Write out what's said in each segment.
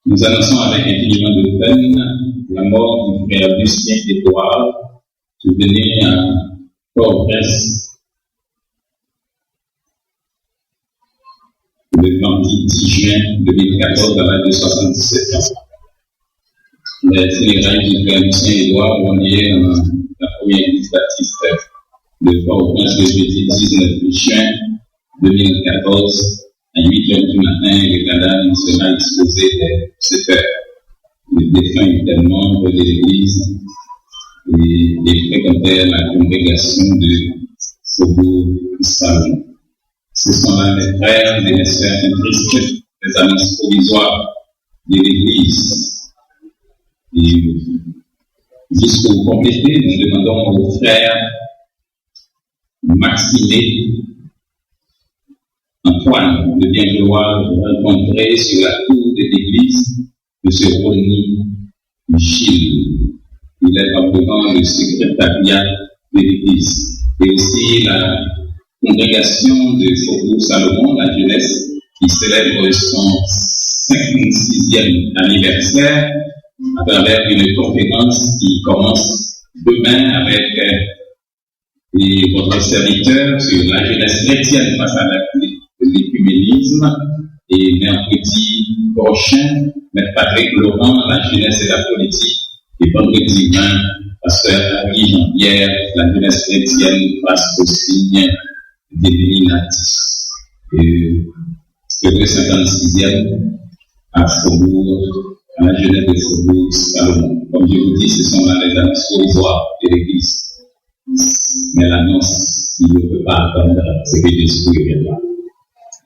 Nous annonçons avec infiniment de peine la mort du frère Lucien Édouard, survenu à Port-au-Prince le 26 juin 2014 à l'âge de 77 ans. Les funérailles du frère Lucien Édouard ont lieu dans la première église baptiste de Port-au-Prince le jeudi 19 juin 2014 à 8h du matin. Le cadavre sera exposé dès 7h. Le défunt était membre de l'église et fréquentait la congrégation de Faubourg Salon. Ce sont là les frères et les sœurs du Christ, les annonces provisoires de l'église. Et juste pour compléter, nous demandons aux frères Maxiné Antoine de bien vouloir rencontrer sur la cour de l'église M. Ronny Gilles. Il est probablement le secrétariat de l'église. Et aussi la congrégation de Faubourg Salomon, la jeunesse, qui célèbre son 56e anniversaire à travers une conférence qui commence demain avec votre serviteur sur la jeunesse chrétienne face à l'écuménisme, et mercredi prochain, Maître Patrick Laurent, la jeunesse et la politique, et vendredi 20, Pasteur Henri Jean-Pierre, la jeunesse chrétienne face au signe des Illuminatis. Et le 56e à Faubourg, à la jeunesse de Faubourg Salomon. Comme je vous dis, ce sont là les annonces provisoires de l'Église. Mais l'annonce qui ne peut pas attendre, c'est que Jésus reviendra.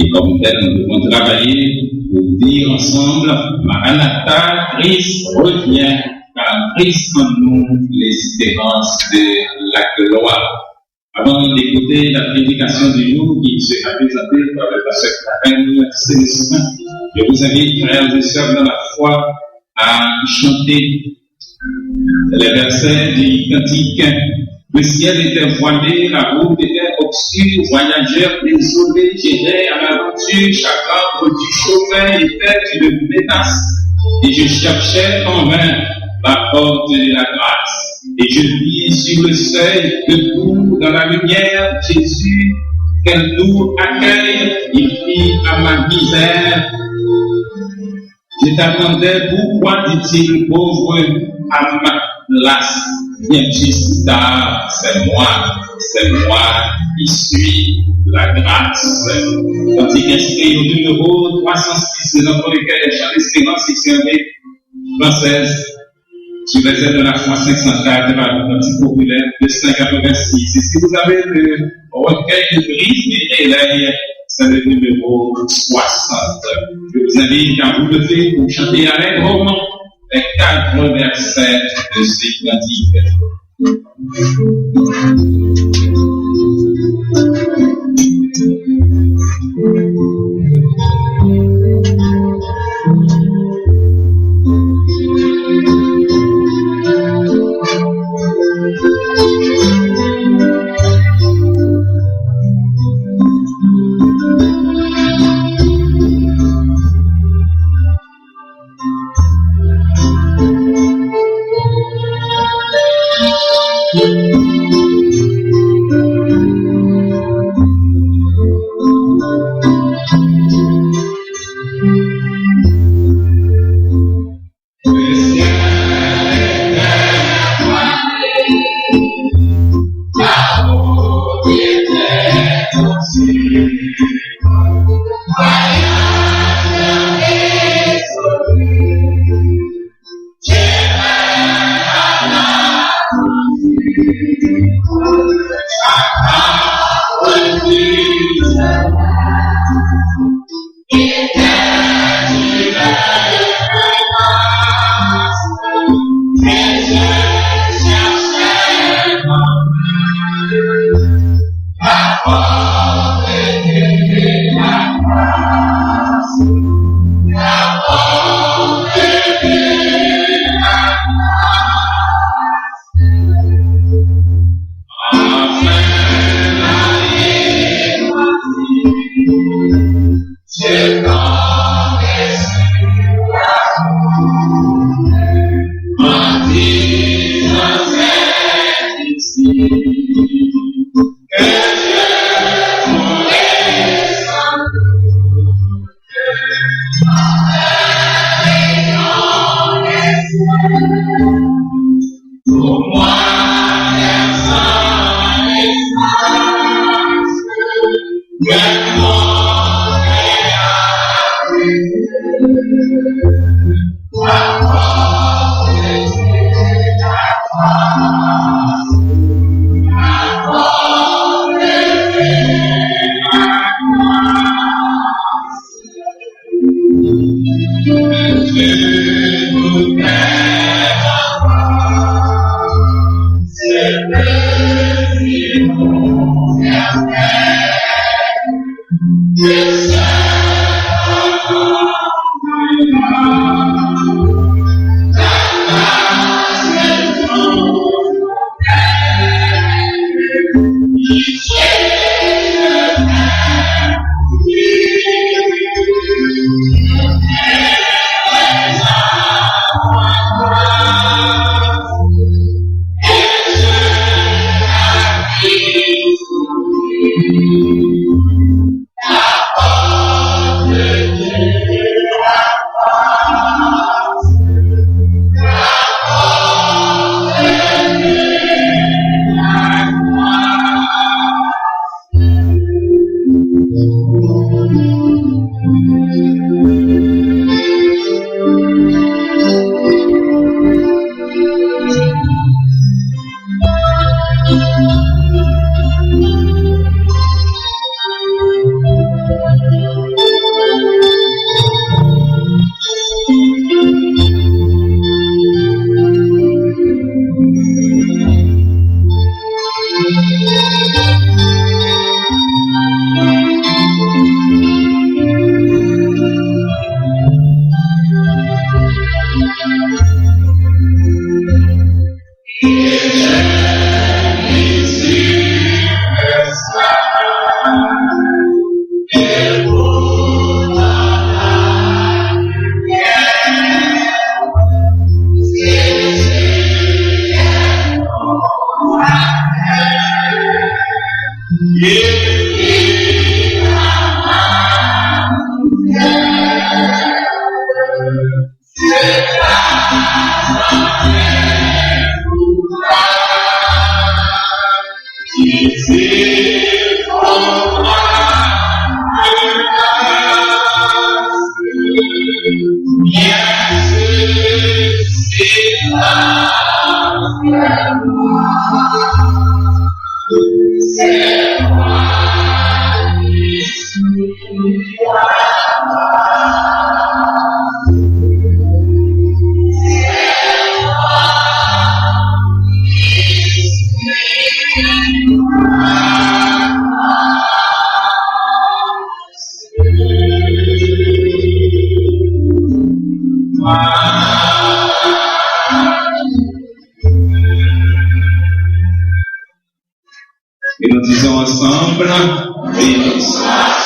Et comme tel, nous devons travailler pour dire ensemble, Maranatha, Christ revient, car Christ en nous l'espérance de la gloire. Avant d'écouter la prédication du jour qui sera présentée par le pasteur Karen Célestin, je vous invite, frères et sœurs dans la foi, à chanter les versets du cantique. Le ciel était voilé, la route était obscure, voyageurs désolés, j'étais à l'aventure, chacun produit chauffeur était une menace. Et je cherchais en vain la porte de la grâce. Et je vis sur le seuil, debout dans la lumière, Jésus, quel doux accueil il fit à ma misère. Je t'attendais, pourquoi dit-il, pauvre à ma place? Bien juste tard, c'est moi qui suis la grâce. Cantique inscrit au numéro 306 de notre recueil des chants d'espérance, section française, sur les ailes de la foi 504, par le cantique populaire de 586. Et si vous avez le recueil de brise et éleille, c'est le numéro 60. Je vous invite à vous lever pour chanter allègrement les 4 versets de ces cantiques. Et nous disons ensemble, béni soit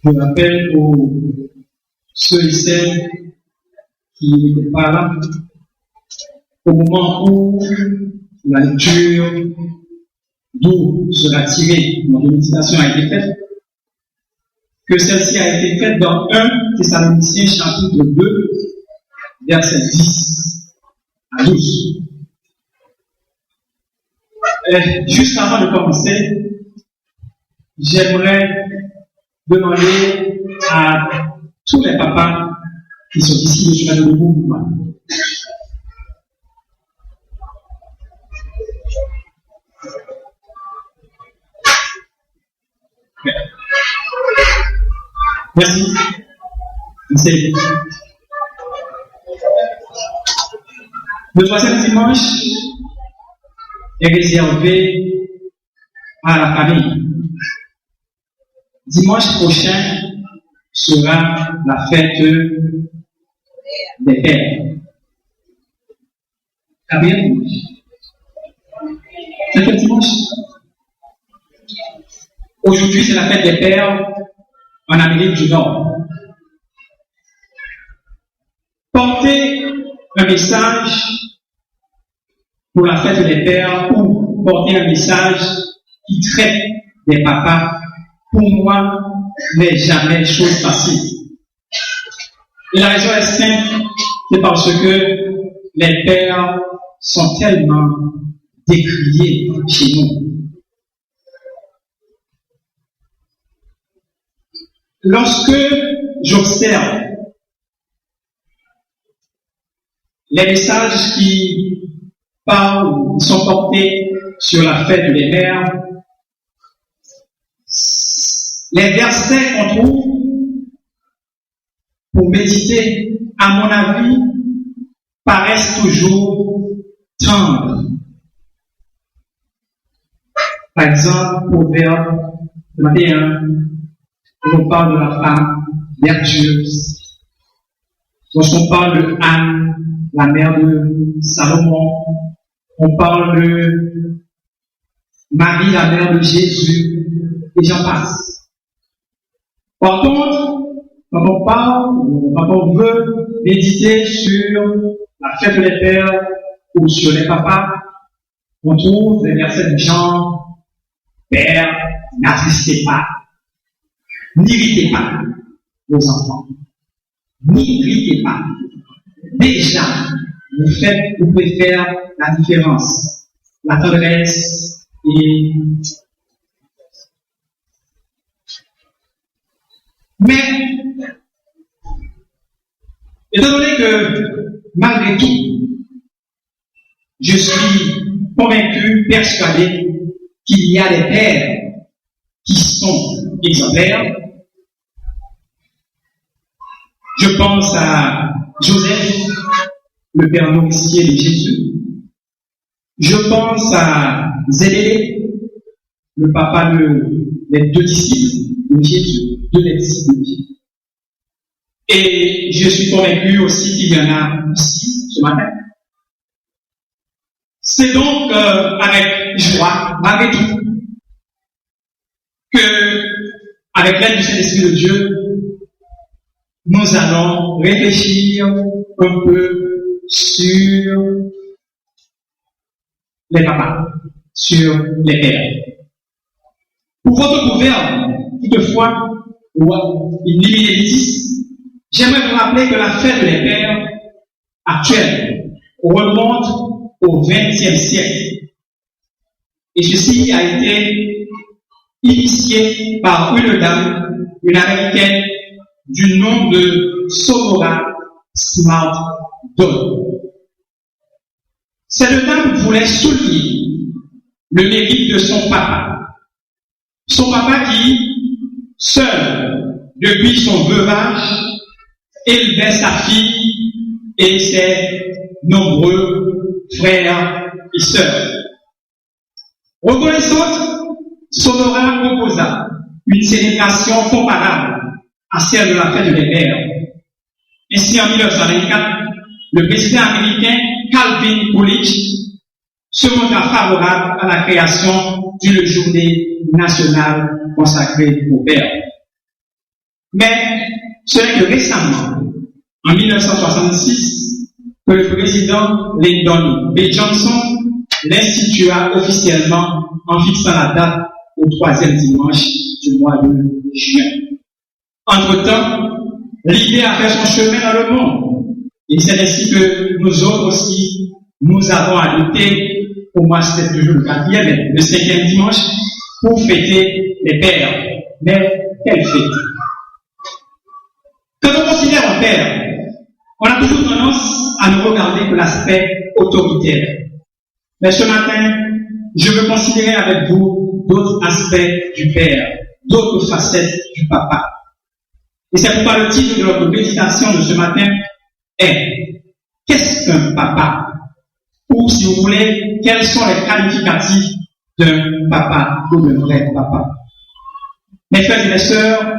Je rappelle pour ceux et celles qui n'étaient pas là, au moment où la lecture d'où sera tirée, notre méditation a été faite, que celle-ci a été faite dans 1 Thessaloniciens chapitre 2, verset 10 à 12. Juste avant de commencer, j'aimerais demander à tous les papas qui sont ici de chemin de mouvement. Merci. Merci. Le troisième dimanche est réservé à la famille. Dimanche prochain sera la fête des pères. Combien? C'est quel dimanche? Aujourd'hui, c'est la fête des pères en Amérique du Nord. Porter un message pour la fête des pères ou porter un message qui traite des papas, pour moi, n'est jamais chose facile. Et la raison est simple, c'est parce que les pères sont tellement décriés chez nous. lorsque j'observe les messages qui parlent, qui sont portés sur la fête des mères, les versets qu'on trouve pour méditer, à mon avis, paraissent toujours tendres. Par exemple, Proverbe 21, on parle de la femme vertueuse. Lorsqu'on parle de Anne, la mère de Salomon, on parle de Marie, la mère de Jésus, et j'en passe. Par contre, quand on veut méditer sur la fête des pères ou sur les papas, on trouve des versets du genre Père, n'attristez pas, n'irritez pas vos enfants, n'irritez pas. Déjà, vous pouvez faire la différence, la tendresse et. Mais, étant donné que, malgré tout, je suis convaincu, persuadé qu'il y a des pères qui sont exemplaires. Je pense à Joseph, le père nourricier de Jésus. Je pense à Zébédée, le papa des deux disciples de Jésus, deux disciples de Jésus. Et je suis convaincu aussi qu'il y en a ici ce matin. C'est donc avec joie, malgré tout, que, avec l'aide du Saint-Esprit de Dieu, nous allons réfléchir un peu sur les papas, sur les pères. Pour votre proverbe, toutefois, ou in limite, j'aimerais vous rappeler que la fête des pères actuelle remonte au XXe siècle. Et ceci a été initié par une dame, une américaine, du nom de Sonora Smart Dodd. Cette dame voulait souligner le mérite de son papa. Son papa qui, seul, depuis son veuvage, élevait sa fille et ses nombreux frères et sœurs. Reconnaissante, Sonora proposa une célébration comparable à celle de la fête des mères. Ainsi, en 1924, le président américain Calvin Coolidge se montra favorable à la création d'une journée nationale consacrée aux pères. Mais ce n'est que récemment, en 1966, que le président Lyndon B. Johnson l'institua officiellement en fixant la date au 3e dimanche du mois de juin. Entre-temps, l'idée a fait son chemin dans le monde. Et c'est ainsi que nous autres aussi, nous avons adopté, pour moi c'était toujours le 4e, mais le 5e dimanche, pour fêter les pères. Mais quelle fête! Quand on considère un père, on a toujours tendance à ne regarder que l'aspect autoritaire. Mais ce matin, je veux considérer avec vous d'autres aspects du père, d'autres facettes du papa. Et c'est pourquoi le titre de notre méditation de ce matin est « Qu'est-ce qu'un papa ?» ou, si vous voulez, quels sont les qualificatifs d'un papa ou d'un vrai papa. Mes frères et mes sœurs,